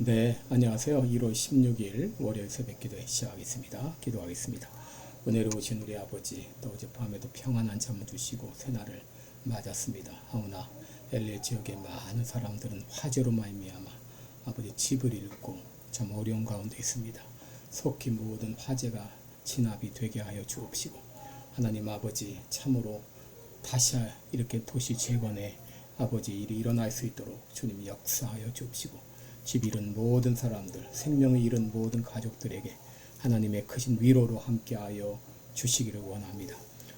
네, 안녕하세요. 1월 16일 월요일 새벽 기도회 시작하겠습니다. 기도하겠습니다. 은혜로 오신 우리 아버지, 또 어젯밤에도 평안한 잠을 주시고 새날을 맞았습니다. 하오나 LA 지역의 많은 사람들은 화재로 말미암아 아버지 집을 잃고 참 어려운 가운데 있습니다. 속히 모든 화재가 진압이 되게 하여 주옵시고, 하나님 아버지, 참으로 다시 이렇게 도시 재건에 아버지 일이 일어날 수 있도록 주님 역사하여 주옵시고, 집 잃은 모든 사람들, 생명을 잃은 모든 가족들에게 하나님의 크신 위로로 함께하여 주시기를 원합니다.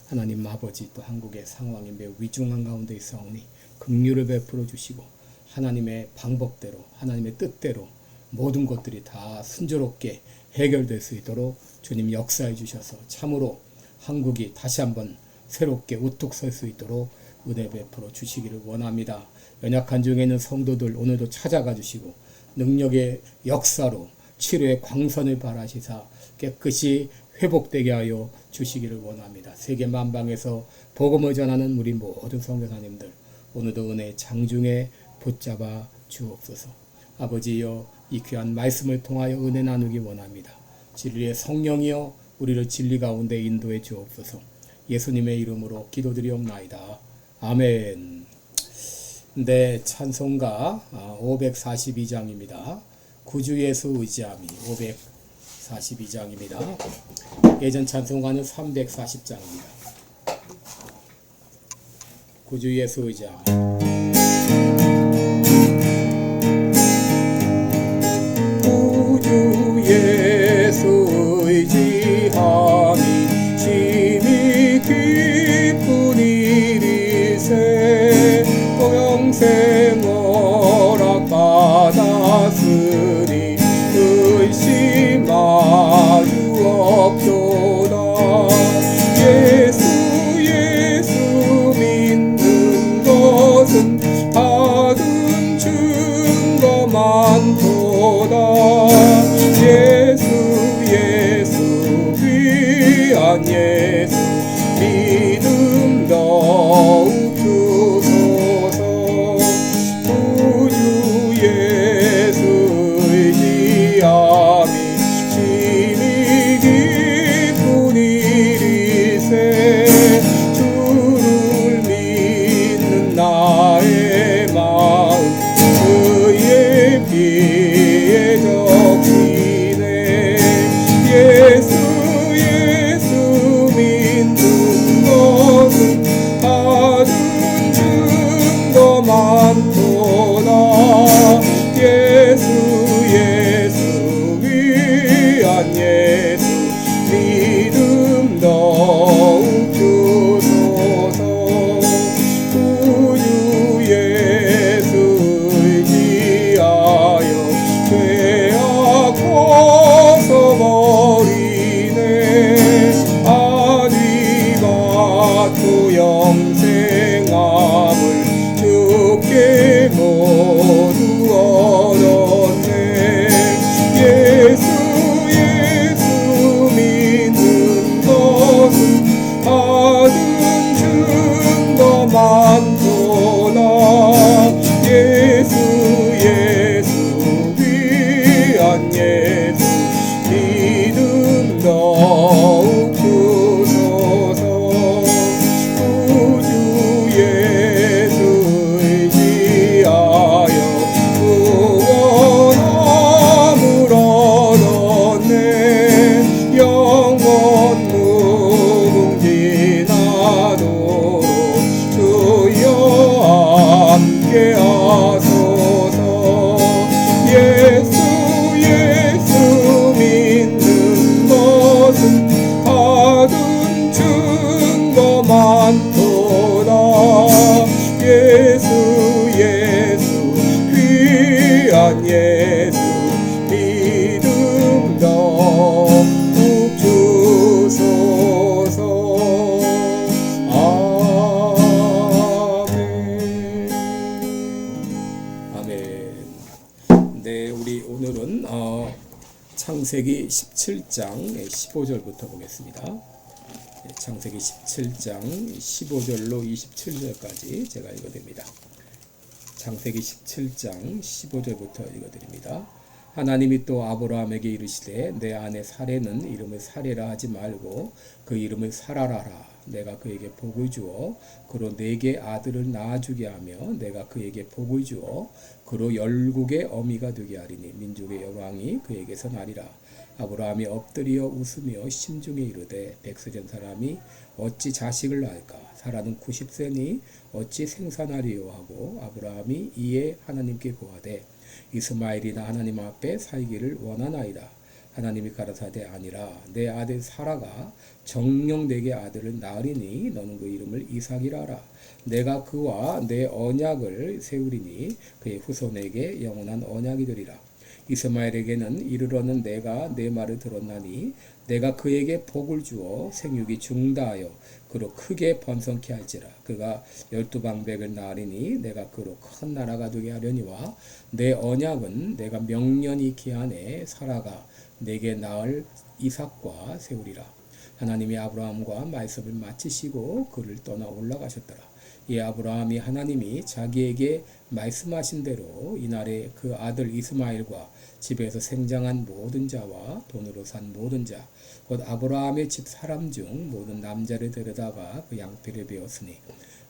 하나님 아버지, 또 한국의 상황이 매우 위중한 가운데 있사오니 긍휼을 베풀어 주시고, 하나님의 방법대로, 하나님의 뜻대로 모든 것들이 다 순조롭게 해결될 수 있도록 주님 역사해 주셔서 참으로 한국이 다시 한번 새롭게 우뚝 설 수 있도록 은혜 베풀어 주시기를 원합니다. 연약한 중에 있는 성도들 오늘도 찾아가 주시고 능력의 역사로 치료의 광선을 발하시사 깨끗이 회복되게 하여 주시기를 원합니다. 세계 만방에서 복음을 전하는 우리 모든 선교사님들 오늘도 은혜 장중에 붙잡아 주옵소서. 아버지여, 이 귀한 말씀을 통하여 은혜 나누기 원합니다. 진리의 성령이여 우리를 진리 가운데 인도해 주옵소서. 예수님의 이름으로 기도드리옵나이다. 아멘. 네, 찬송가 542장입니다. 구주 예수 의지함이 542장입니다. 예전 찬송가는 340장입니다. 구주 예수 의지함이. 구주 예수 의지함이 심히 기쁜 일이세. 평생 허락받았으니 의심할 수 없도다. 예수 믿는 것은 받은 증거 많도다. 예수 귀한 예수 믿음 더욱 주소서. 구주 예수 의지함이 심히 기쁜 일이세. 주를 믿는 나의 마음 그의 피에 적히네. 예수 믿는 것은 받은 증거 많도다. 예수 귀한 예수 믿음 더욱 주소서. 구주 예수 의지하여 죄악 벗어버리네. 아디가 또 영생함을 주께 모두 얻었네. 예수 믿는 것은 받은 증거 많도다. 예수 귀한 예수 믿음 더욱 주소서. 구주 예수 의지하여 구원함을 얻었네. 영원 무궁지나도록 주여 함께하소서. 예수 믿는 것은 받은 증거 많도다. 예수 귀한 예수 믿음 더욱 주소서. 아멘. 네, 우리 오늘은 창세기 17장 15절부터 보겠습니다. 창세기 17장 15절로 27절까지 제가 읽어드립니다. 창세기 17장 15절부터 읽어드립니다. 하나님이 또 아브라함에게 이르시되 내 아내 사레는 이름을 사레라 하지 말고 그 이름을 사라라라. 내가 그에게 복을 주어 그로 네게 아들을 낳아주게 하며 내가 그에게 복을 주어 그로 열국의 어미가 되게 하리니 민족의 여왕이 그에게서 나리라. 아브라함이 엎드려 웃으며 심중에 이르되 100세 된 사람이 어찌 자식을 낳을까? 사라는 90세니 어찌 생산하리요 하고 아브라함이 이에 하나님께 고하되 이스마엘이나 하나님 앞에 살기를 원하나이다. 하나님이 가라사대 아니라 내 아들 사라가 정녕 내게 아들을 낳으리니 너는 그 이름을 이삭이라 하라. 내가 그와 내 언약을 세우리니 그의 후손에게 영원한 언약이 되리라. 이스마엘에게는 이르러는 내가 내 말을 들었나니 내가 그에게 복을 주어 생육이 중다하여 그로 크게 번성케 할지라. 그가 12방백을 낳으리니 내가 그로 큰 나라가 되게 하려니와 내 언약은 내가 명년이 기한에 사라가 내게 낳을 이삭과 세우리라. 하나님이 아브라함과 말씀을 마치시고 그를 떠나 올라가셨더라. 이 아브라함이 하나님이 자기에게 말씀하신 대로 이날에 그 아들 이스마엘과 집에서 생장한 모든 자와 돈으로 산 모든 자, 곧 아브라함의 집 사람 중 모든 남자를 데려다가 그 양피를 베었으니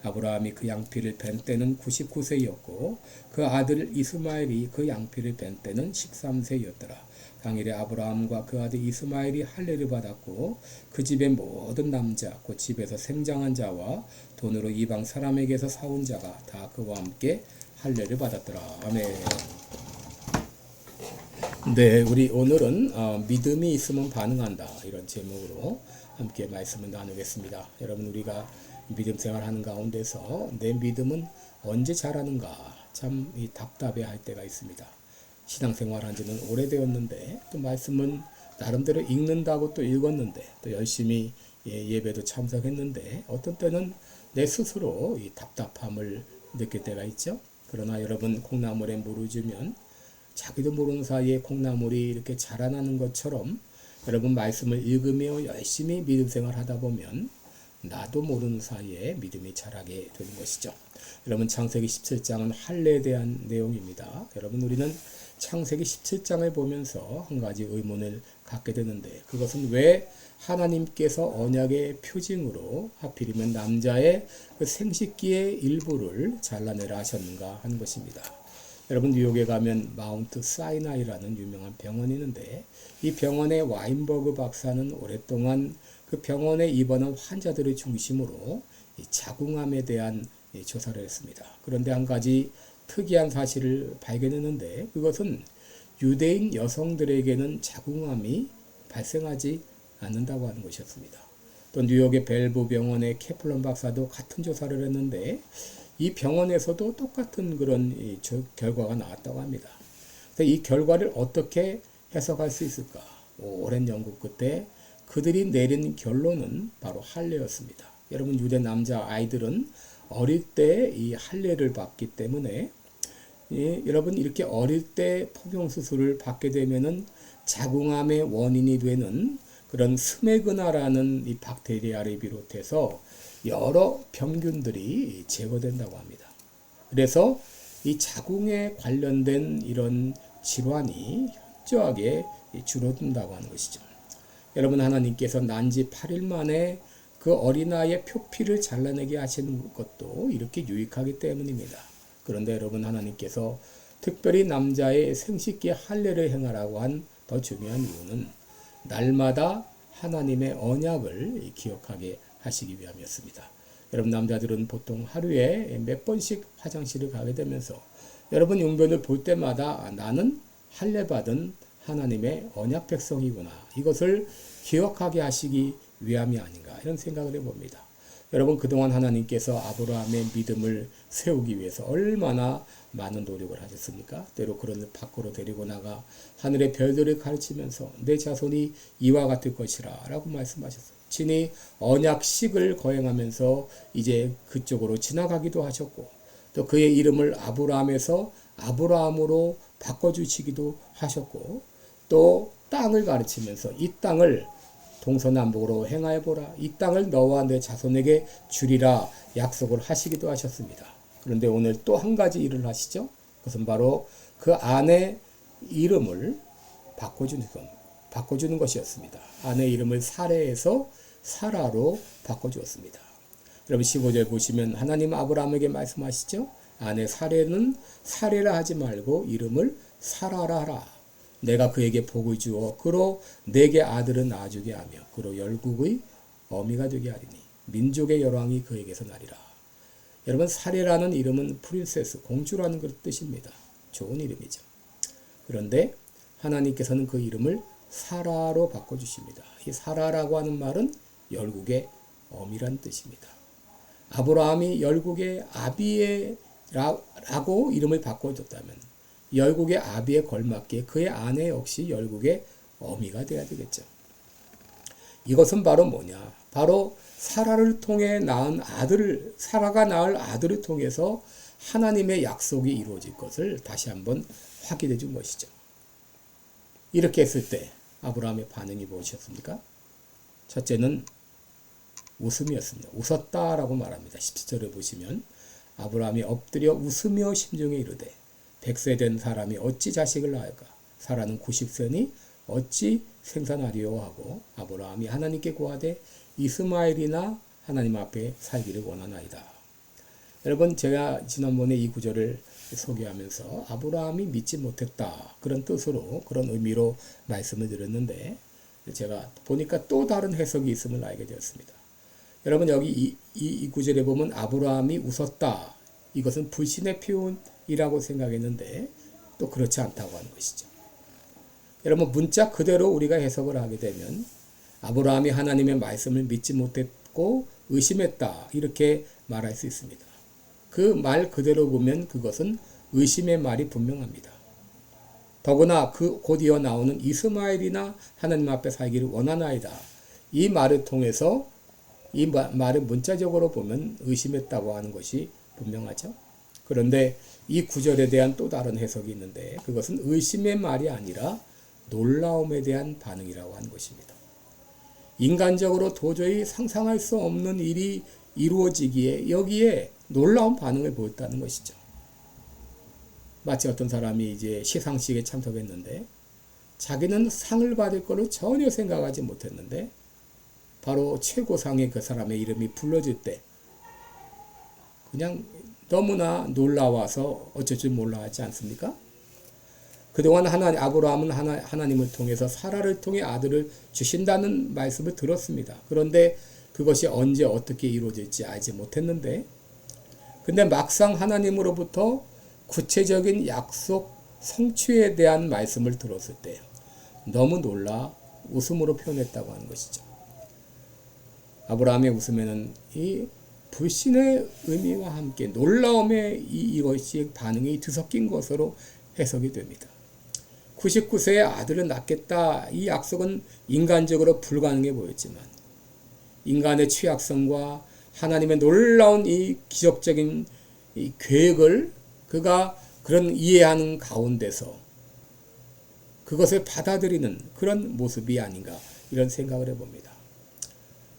아브라함이 그 양피를 벤 때는 99세였고 그 아들 이스마엘이 그 양피를 벤 때는 13세였더라. 당일에 아브라함과 그 아들 이스마엘이 할례를 받았고 그 집의 모든 남자 곧 집에서 생장한 자와 돈으로 이방 사람에게서 사온 자가 다 그와 함께 할례를 받았더라. 아멘. 네, 우리 오늘은 믿음이 있으면 반응한다 이런 제목으로 함께 말씀을 나누겠습니다. 여러분, 우리가 믿음 생활하는 가운데서 내 믿음은 언제 자라는가 참 답답해할 때가 있습니다. 신앙생활 한 지는 오래되었는데 또 말씀은 나름대로 읽는다고 또 읽었는데 또 열심히 예배도 참석했는데 어떤 때는 내 스스로 이 답답함을 느낄 때가 있죠. 그러나 여러분, 콩나물에 물을 주면 자기도 모르는 사이에 콩나물이 이렇게 자라나는 것처럼 여러분, 말씀을 읽으며 열심히 믿음 생활 하다 보면 나도 모르는 사이에 믿음이 자라게 되는 것이죠. 여러분, 창세기 17장은 할례에 대한 내용입니다. 여러분, 우리는 창세기 17장을 보면서 한 가지 의문을 갖게 되는데 그것은 왜 하나님께서 언약의 표징으로 하필이면 남자의 그 생식기의 일부를 잘라내라 하셨는가 하는 것입니다. 여러분, 뉴욕에 가면 마운트 사이나이라는 유명한 병원이 있는데 이 병원의 와인버그 박사는 오랫동안 그 병원에 입원한 환자들을 중심으로 이 자궁암에 대한 조사를 했습니다. 그런데 한 가지 특이한 사실을 발견했는데 그것은 유대인 여성들에게는 자궁암이 발생하지 않는다고 하는 것이었습니다. 또 뉴욕의 벨브 병원의 캐플런 박사도 같은 조사를 했는데 이 병원에서도 똑같은 그런 결과가 나왔다고 합니다. 이 결과를 어떻게 해석할 수 있을까? 오랜 연구 끝에 그들이 내린 결론은 바로 할례였습니다. 여러분, 유대 남자 아이들은 어릴 때 이 할례를 받기 때문에 여러분, 이렇게 어릴 때 포경 수술을 받게 되면은 자궁암의 원인이 되는 그런 스메그나라는 이 박테리아를 비롯해서 여러 병균들이 제거된다고 합니다. 그래서 이 자궁에 관련된 이런 질환이 현저하게 줄어든다고 하는 것이죠. 여러분, 하나님께서 난지 8일 만에 그 어린아이의 표피를 잘라내게 하시는 것도 이렇게 유익하기 때문입니다. 그런데 여러분, 하나님께서 특별히 남자의 생식기 할례를 행하라고 한 더 중요한 이유는 날마다 하나님의 언약을 기억하게 하시기 위함이었습니다. 여러분, 남자들은 보통 하루에 몇 번씩 화장실을 가게 되면서 여러분 용변을 볼 때마다 나는 할례 받은 하나님의 언약 백성이구나, 이것을 기억하게 하시기 위함이 아닌가 이런 생각을 해봅니다. 여러분, 그동안 하나님께서 아브라함의 믿음을 세우기 위해서 얼마나 많은 노력을 하셨습니까? 때로 그를 밖으로 데리고 나가 하늘의 별들을 가르치면서 내 자손이 이와 같을 것이라 라고 말씀하셨어요. 친히 언약식을 거행하면서 이제 그쪽으로 지나가기도 하셨고 또 그의 이름을 아브라함에서 아브라함으로 바꿔주시기도 하셨고 또 땅을 가르치면서 이 땅을 동서남북으로 행하여보라, 이 땅을 너와 내 자손에게 주리라 약속을 하시기도 하셨습니다. 그런데 오늘 또 한 가지 일을 하시죠. 그것은 바로 그 안에 이름을 바꿔주는 것이었습니다. 아내 이름을 사레에서 사라로 바꿔주었습니다. 여러분 15절 보시면 하나님 아브라함에게 말씀하시죠. 아내 사레는 사레라 하지 말고 이름을 사라라 하라. 내가 그에게 복을 주어 그로 내게 아들을 낳아주게 하며 그로 열국의 어미가 되게 하리니 민족의 열왕이 그에게서 나리라. 여러분 사레라는 이름은 프린세스, 공주라는 그 뜻입니다. 좋은 이름이죠. 그런데 하나님께서는 그 이름을 사라로 바꿔주십니다. 이 사라라고 하는 말은 열국의 어미란 뜻입니다. 아브라함이 열국의 아비에라고 이름을 바꿔줬다면 열국의 아비에 걸맞게 그의 아내 역시 열국의 어미가 되어야 되겠죠. 이것은 바로 뭐냐? 바로 사라를 통해 낳은 아들을, 사라가 낳을 아들을 통해서 하나님의 약속이 이루어질 것을 다시 한번 확인해 준 것이죠. 이렇게 했을 때 아브라함의 반응이 무엇이었습니까? 첫째는 웃음이었습니다. 웃었다라고 말합니다. 17절에 보시면 아브라함이 엎드려 웃으며 심중에 이르되 100세 된 사람이 어찌 자식을 낳을까? 사라는 90세니 어찌 생산하리요 하고 아브라함이 하나님께 구하되 이스마엘이나 하나님 앞에 살기를 원하나이다. 여러분 제가 지난번에 이 구절을 소개하면서 아브라함이 믿지 못했다 그런 뜻으로 그런 의미로 말씀을 드렸는데 제가 보니까 또 다른 해석이 있음을 알게 되었습니다. 여러분 여기 이 구절에 보면 아브라함이 웃었다. 이것은 불신의 표현이라고 생각했는데 또 그렇지 않다고 하는 것이죠. 여러분 문자 그대로 우리가 해석을 하게 되면 아브라함이 하나님의 말씀을 믿지 못했고 의심했다 이렇게 말할 수 있습니다. 그 말 그대로 보면 그것은 의심의 말이 분명합니다. 더구나 그 곧 이어 나오는 이스마엘이나 하나님 앞에 살기를 원하나이다. 이 말을 통해서 이 말을 문자적으로 보면 의심했다고 하는 것이 분명하죠. 그런데 이 구절에 대한 또 다른 해석이 있는데 그것은 의심의 말이 아니라 놀라움에 대한 반응이라고 하는 것입니다. 인간적으로 도저히 상상할 수 없는 일이 이루어지기에 여기에 놀라운 반응을 보였다는 것이죠. 마치 어떤 사람이 이제 시상식에 참석했는데 자기는 상을 받을 거를 전혀 생각하지 못했는데 바로 최고상의 그 사람의 이름이 불러질 때 그냥 너무나 놀라워서 어쩔 줄 몰라 하지 않습니까? 그동안 아브라함은 하나님을 통해서 사라를 통해 아들을 주신다는 말씀을 들었습니다. 그런데 그것이 언제 어떻게 이루어질지 알지 못했는데 근데 막상 하나님으로부터 구체적인 약속 성취에 대한 말씀을 들었을 때 너무 놀라 웃음으로 표현했다고 하는 것이죠. 아브라함의 웃음에는 이 불신의 의미와 함께 놀라움의 이것이 반응이 뒤섞인 것으로 해석이 됩니다. 99세에 아들을 낳겠다 이 약속은 인간적으로 불가능해 보였지만 인간의 취약성과 하나님의 놀라운 이 기적적인 이 계획을 그가 그런 이해하는 가운데서 그것을 받아들이는 그런 모습이 아닌가 이런 생각을 해봅니다.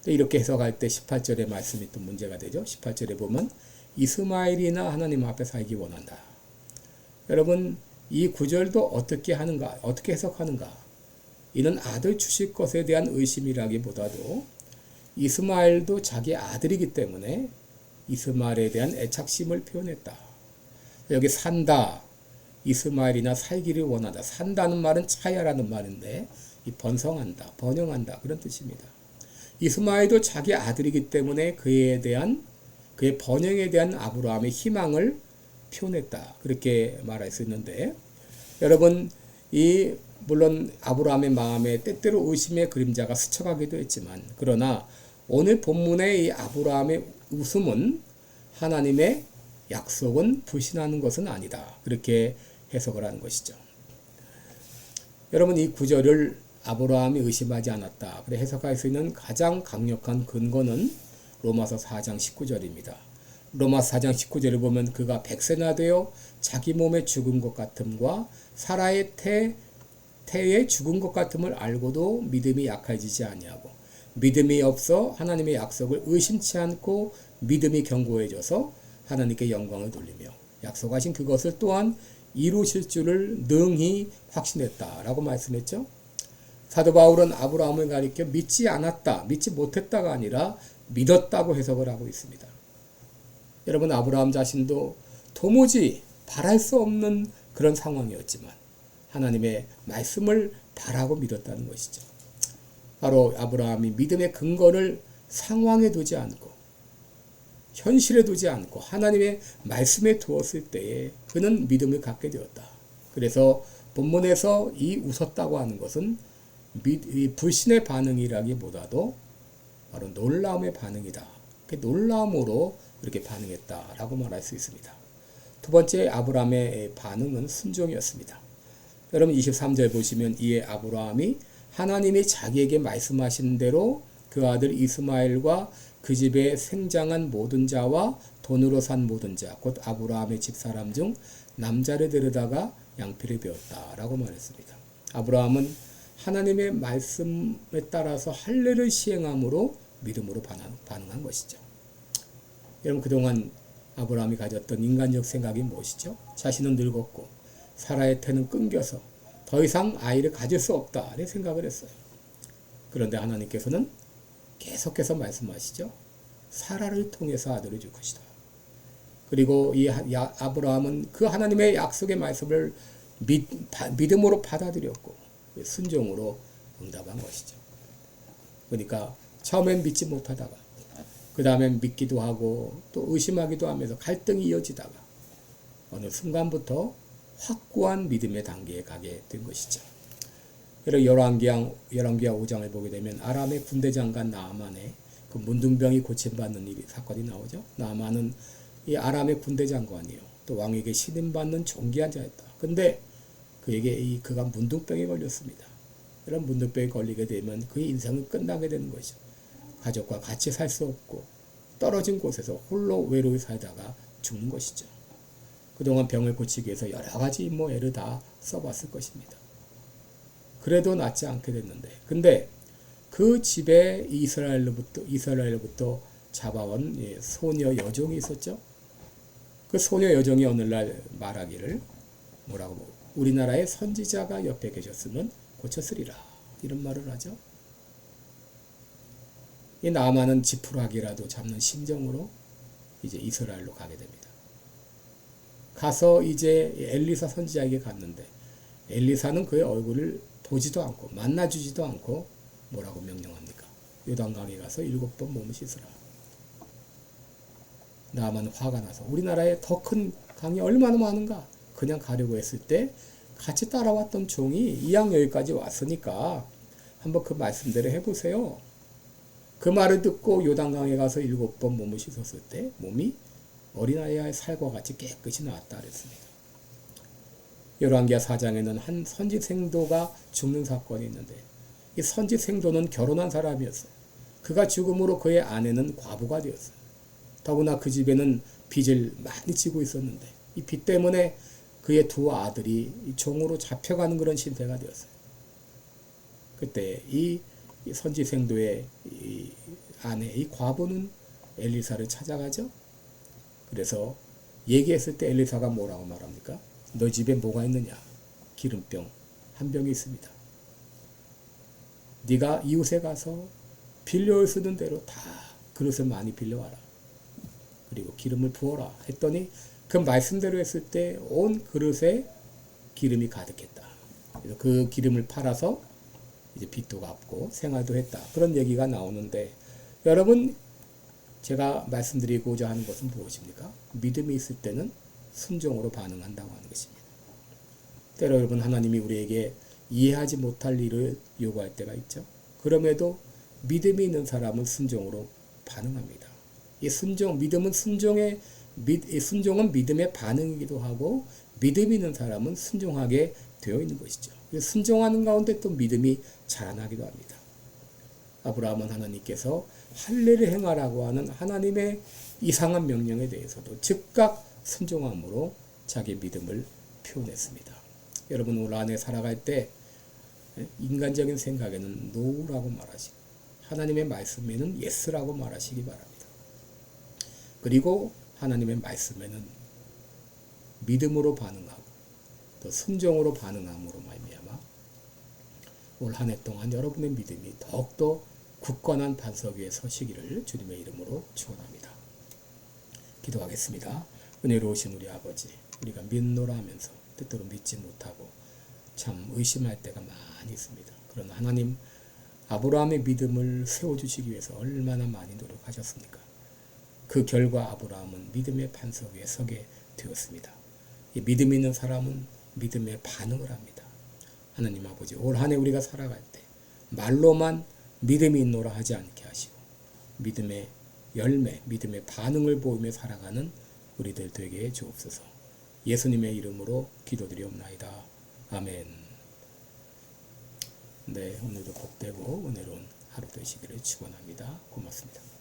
이렇게 해석할 때 18절의 말씀이 또 문제가 되죠. 18절에 보면 이스마엘이나 하나님 앞에 살기 원한다. 여러분 이 구절도 어떻게 하는가, 어떻게 해석하는가? 이는 아들 주실 것에 대한 의심이라기보다도 이스마엘도 자기 아들이기 때문에 이스마엘에 대한 애착심을 표현했다. 여기 산다, 이스마엘이나 살기를 원하다. 산다는 말은 차야라는 말인데 이 번성한다, 번영한다 그런 뜻입니다. 이스마엘도 자기 아들이기 때문에 그의 번영에 대한 아브라함의 희망을 표현했다. 그렇게 말할 수 있는데 여러분 물론 아브라함의 마음에 때때로 의심의 그림자가 스쳐가기도 했지만 그러나 오늘 본문의 이 아브라함의 웃음은 하나님의 약속은 불신하는 것은 아니다. 그렇게 해석을 하는 것이죠. 여러분 이 구절을 아브라함이 의심하지 않았다. 그래 해석할 수 있는 가장 강력한 근거는 로마서 4장 19절입니다. 로마서 4장 19절을 보면 그가 100세나 되어 자기 몸에 죽은 것 같음과 사라의 태에 죽은 것 같음을 알고도 믿음이 약해지지 아니하고 믿음이 없어 하나님의 약속을 의심치 않고 믿음이 견고해져서 하나님께 영광을 돌리며 약속하신 그것을 또한 이루실 줄을 능히 확신했다라고 말씀했죠. 사도 바울은 아브라함을 가리켜 믿지 않았다, 믿지 못했다가 아니라 믿었다고 해석을 하고 있습니다. 여러분, 아브라함 자신도 도무지 바랄 수 없는 그런 상황이었지만 하나님의 말씀을 바라고 믿었다는 것이죠. 바로 아브라함이 믿음의 근거를 상황에 두지 않고 현실에 두지 않고 하나님의 말씀에 두었을 때에 그는 믿음을 갖게 되었다. 그래서 본문에서 이 웃었다고 하는 것은 불신의 반응이라기보다도 바로 놀라움의 반응이다. 놀라움으로 이렇게 반응했다라고 말할 수 있습니다. 두 번째, 아브라함의 반응은 순종이었습니다. 여러분 23절 보시면 이에 아브라함이 하나님이 자기에게 말씀하신 대로 그 아들 이스마엘과 그 집에 생장한 모든 자와 돈으로 산 모든 자, 곧 아브라함의 집사람 중 남자를 데려다가 양피를 베었다라고 말했습니다. 아브라함은 하나님의 말씀에 따라서 할례를 시행함으로 믿음으로 반응한 것이죠. 여러분, 그동안 아브라함이 가졌던 인간적 생각이 무엇이죠? 자신은 늙었고 사라의 태는 끊겨서 더 이상 아이를 가질 수 없다는 생각을 했어요. 그런데 하나님께서는 계속해서 말씀하시죠. 사라를 통해서 아들을 줄 것이다. 그리고 이 아브라함은 그 하나님의 약속의 말씀을 믿음으로 받아들였고 순종으로 응답한 것이죠. 그러니까 처음엔 믿지 못하다가 그 다음엔 믿기도 하고 또 의심하기도 하면서 갈등이 이어지다가 어느 순간부터 확고한 믿음의 단계에 가게 된 것이죠. 그리고 열왕기하 5장을 보게 되면 아람의 군대 장관 나아만의 그 문둥병이 고침받는 사건이 나오죠. 나아만은 이 아람의 군대 장관이에요. 또 왕에게 신임받는 존귀한 자였다. 근데 그가 문둥병에 걸렸습니다. 이런 문둥병에 걸리게 되면 그의 인생은 끝나게 되는 것이죠. 가족과 같이 살 수 없고 떨어진 곳에서 홀로 외로이 살다가 죽는 것이죠. 그동안 병을 고치기 위해서 여러 가지 애를 다 써봤을 것입니다. 그래도 낫지 않게 됐는데, 근데 그 집에 이스라엘로부터 잡아온 소녀 여종이 있었죠. 그 소녀 여종이 어느 날 말하기를 우리나라의 선지자가 옆에 계셨으면 고쳤으리라, 이런 말을 하죠. 이 나아만은 지푸라기라도 잡는 심정으로 이제 이스라엘로 가게 됩니다. 가서 이제 엘리사 선지자에게 갔는데 엘리사는 그의 얼굴을 보지도 않고 만나주지도 않고 뭐라고 명령합니까? 요단강에 가서 7번 몸을 씻으라. 나아만은 화가 나서 우리나라에 더 큰 강이 얼마나 많은가? 그냥 가려고 했을 때 같이 따라왔던 종이 이왕 여기까지 왔으니까 한번 그 말씀대로 해보세요. 그 말을 듣고 요단강에 가서 7번 몸을 씻었을 때 몸이 어린아이의 살과 같이 깨끗이 나왔다 그랬습니다. 열왕기하 4장에는 한 선지생도가 죽는 사건이 있는데 이 선지생도는 결혼한 사람이었어요. 그가 죽음으로 그의 아내는 과부가 되었어요. 더구나 그 집에는 빚을 많이 지고 있었는데 이 빚 때문에 그의 두 아들이 종으로 잡혀가는 그런 신세가 되었어요. 그때 이 선지생도의 이 아내, 이 과부는 엘리사를 찾아가죠. 그래서 얘기했을 때 엘리사가 뭐라고 말합니까? 너 집에 뭐가 있느냐? 기름병 한 병이 있습니다. 네가 이웃에 가서 빌려올 수 있는 대로 다 그릇을 많이 빌려와라. 그리고 기름을 부어라 했더니 그 말씀대로 했을 때 온 그릇에 기름이 가득했다. 그래서 그 기름을 팔아서 이제 빚도 갚고 생활도 했다. 그런 얘기가 나오는데 여러분, 제가 말씀드리고자 하는 것은 무엇입니까? 믿음이 있을 때는 순종으로 반응한다고 하는 것입니다. 때로 여러분, 하나님이 우리에게 이해하지 못할 일을 요구할 때가 있죠. 그럼에도 믿음이 있는 사람은 순종으로 반응합니다. 이 순종은 믿음의 반응이기도 하고 믿음이 있는 사람은 순종하게 되어 있는 것이죠. 순종하는 가운데 또 믿음이 자라나기도 합니다. 아브라함은 하나님께서 할례를 행하라고 하는 하나님의 이상한 명령에 대해서도 즉각 순종함으로 자기 믿음을 표현했습니다. 여러분, 오늘 안에 살아갈 때 인간적인 생각에는 노라고 말하시고 하나님의 말씀에는 예스라고 말하시기 바랍니다. 그리고 하나님의 말씀에는 믿음으로 반응하고 또 순종으로 반응함으로 말미암아 올 한 해 동안 여러분의 믿음이 더욱더 굳건한 반석 위에 서시기를 주님의 이름으로 축원합니다. 기도하겠습니다. 은혜로우신 우리 아버지, 우리가 믿노라 하면서 때때로 믿지 못하고 참 의심할 때가 많이 있습니다. 그러나 하나님, 아브라함의 믿음을 세워주시기 위해서 얼마나 많이 노력하셨습니까? 그 결과 아브라함은 믿음의 반석 위에 서게 되었습니다. 이 믿음 있는 사람은 믿음에 반응을 합니다. 하나님 아버지, 올 한 해 우리가 살아갈 때 말로만 믿음이 있노라 하지 않게 하시고 믿음의 열매, 믿음의 반응을 보이며 살아가는 우리들 되게 주옵소서. 예수님의 이름으로 기도드리옵나이다. 아멘. 네, 오늘도 복되고 은혜로운 하루 되시기를 축원합니다. 고맙습니다.